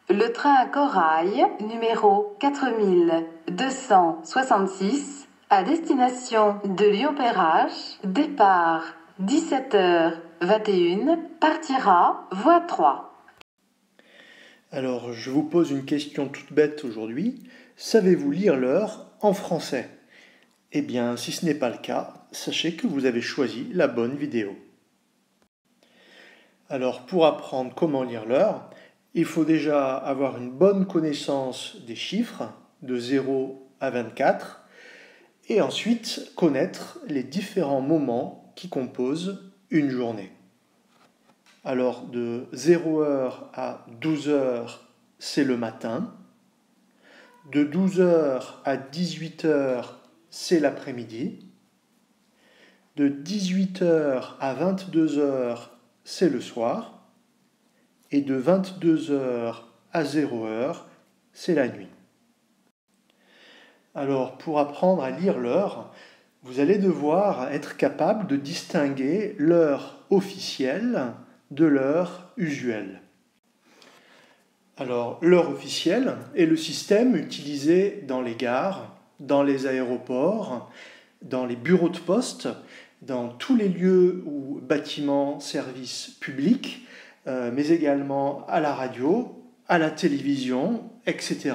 Le train Corail, numéro 4266, à destination de Lyon-Perrache, départ 17h21, partira voie 3. Alors, je vous pose une question toute bête aujourd'hui. Savez-vous lire l'heure en français ? Eh bien, si ce n'est pas le cas, sachez que vous avez choisi la bonne vidéo. Alors, pour apprendre comment lire l'heure, il faut déjà avoir une bonne connaissance des chiffres, de 0 à 24, et ensuite connaître les différents moments qui composent une journée. Alors, de 0h à 12h, c'est le matin. De 12h à 18h, c'est l'après-midi. De 18h à 22h, c'est le soir. Et de 22h à 0h, c'est la nuit. Alors, pour apprendre à lire l'heure, vous allez devoir être capable de distinguer l'heure officielle de l'heure usuelle. Alors, l'heure officielle est le système utilisé dans les gares, dans les aéroports, dans les bureaux de poste, dans tous les lieux ou bâtiments, services publics, mais également à la radio, à la télévision, etc.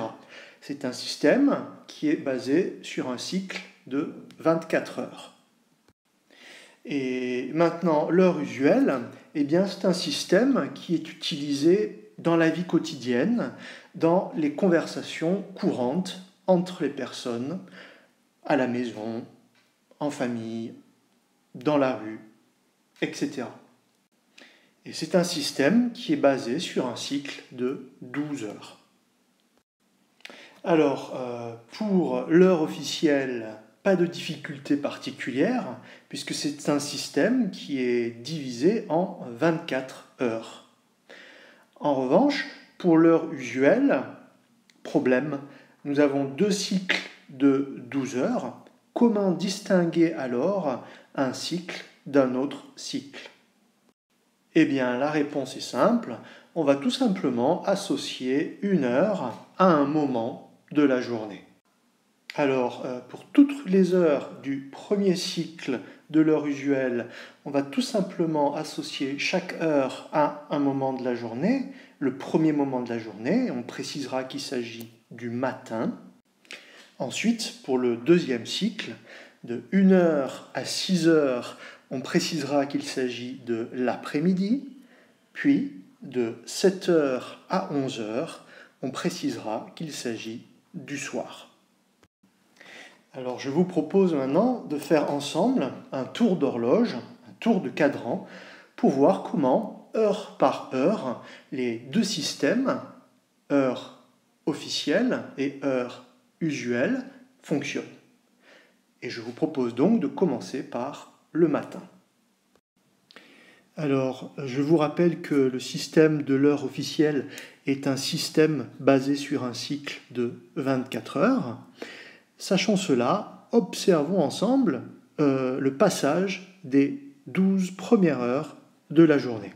C'est un système qui est basé sur un cycle de 24 heures. Et maintenant, l'heure usuelle, eh bien, c'est un système qui est utilisé dans la vie quotidienne, dans les conversations courantes entre les personnes, à la maison, en famille, dans la rue, etc. Et c'est un système qui est basé sur un cycle de 12 heures. Alors, pour l'heure officielle, pas de difficulté particulière, puisque c'est un système qui est divisé en 24 heures. En revanche, pour l'heure usuelle, problème, nous avons deux cycles de 12 heures. Comment distinguer alors un cycle d'un autre cycle ? Eh bien, la réponse est simple. On va tout simplement associer une heure à un moment de la journée. Alors, pour toutes les heures du premier cycle de l'heure usuelle, on va tout simplement associer chaque heure à un moment de la journée. Le premier moment de la journée, on précisera qu'il s'agit du matin. Ensuite, pour le deuxième cycle, de 1h à 6h, on précisera qu'il s'agit de l'après-midi. Puis, de 7h à 11h, on précisera qu'il s'agit du soir. Alors, je vous propose maintenant de faire ensemble un tour d'horloge, un tour de cadran, pour voir comment, heure par heure, les deux systèmes, heure officielle et heure usuelle, fonctionnent. Et je vous propose donc de commencer par le matin. Alors, je vous rappelle que le système de l'heure officielle est un système basé sur un cycle de 24 heures. Sachant cela, observons ensemble le passage des 12 premières heures de la journée.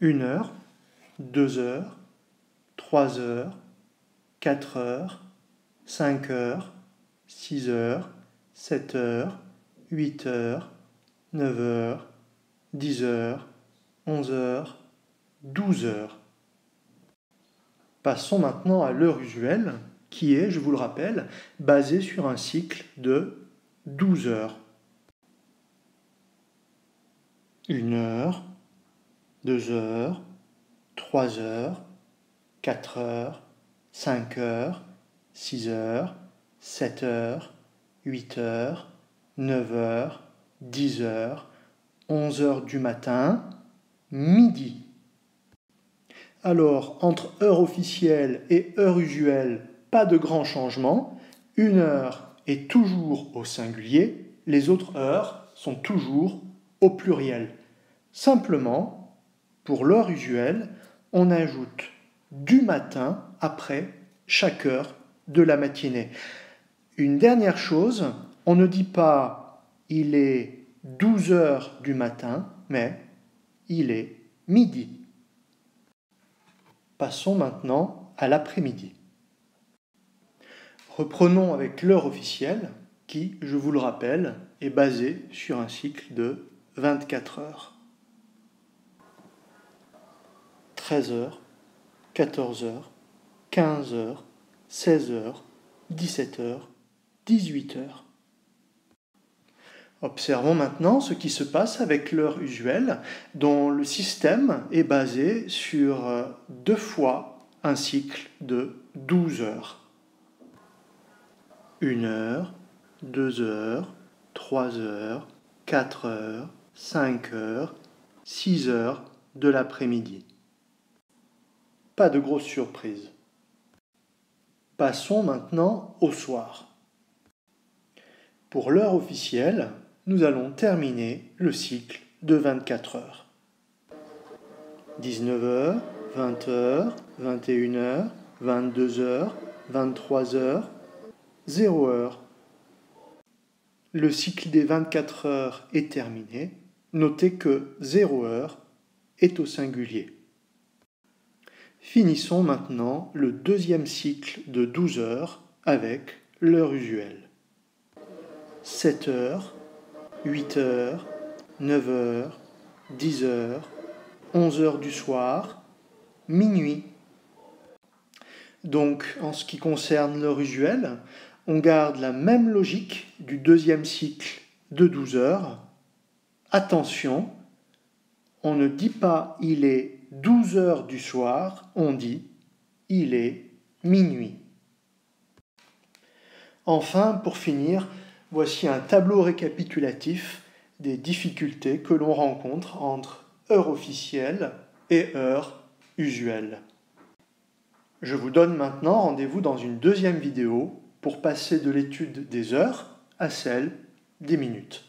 1 heure, 2 heures, 3 heures, 4 heures, 5 heures, 6 heures, 7 heures, 8 heures, 9 heures, 10 heures, 11 heures, 12 heures. Passons maintenant à l'heure usuelle, qui est, je vous le rappelle, basée sur un cycle de 12 heures. 1 heure, 2 heures, 3 heures, 4 heures, 5 heures, 6 heures, 7 heures, 8 heures, 9 heures, 10 heures, 11 heures du matin, midi. Alors, entre heure officielle et heure usuelle, pas de grand changement. 1 heure est toujours au singulier, les autres heures sont toujours au pluriel. Simplement, pour l'heure usuelle, on ajoute du matin après chaque heure de la matinée. Une dernière chose, on ne dit pas « il est 12 heures du matin, mais il est midi. Passons maintenant à l'après-midi. Reprenons avec l'heure officielle qui, je vous le rappelle, est basée sur un cycle de 24 heures. 13 heures, 14 heures, 15 heures, 16 heures, 17 heures, 18 heures. Observons maintenant ce qui se passe avec l'heure usuelle, dont le système est basé sur 2 fois un cycle de 12 heures. 1 heure, 2 heures, 3 heures, 4 heures, 5 heures, 6 heures de l'après-midi. Pas de grosse surprise. Passons maintenant au soir. Pour l'heure officielle, nous allons terminer le cycle de 24 heures. 19 heures, 20 heures, 21 heures, 22 heures, 23 heures, 0 heure. Le cycle des 24 heures est terminé. Notez que 0 heure est au singulier. Finissons maintenant le deuxième cycle de 12 heures avec l'heure usuelle. 7 heures, 8 heures, 9 heures, 10 heures, 11 heures du soir, minuit. Donc, en ce qui concerne l'heure usuelle, on garde la même logique du deuxième cycle de 12 heures. Attention, on ne dit pas « il est 12 heures du soir », on dit « il est minuit ». Enfin, pour finir, voici un tableau récapitulatif des difficultés que l'on rencontre entre heure officielle et heure usuelle. Je vous donne maintenant rendez-vous dans une deuxième vidéo pour passer de l'étude des heures à celle des minutes.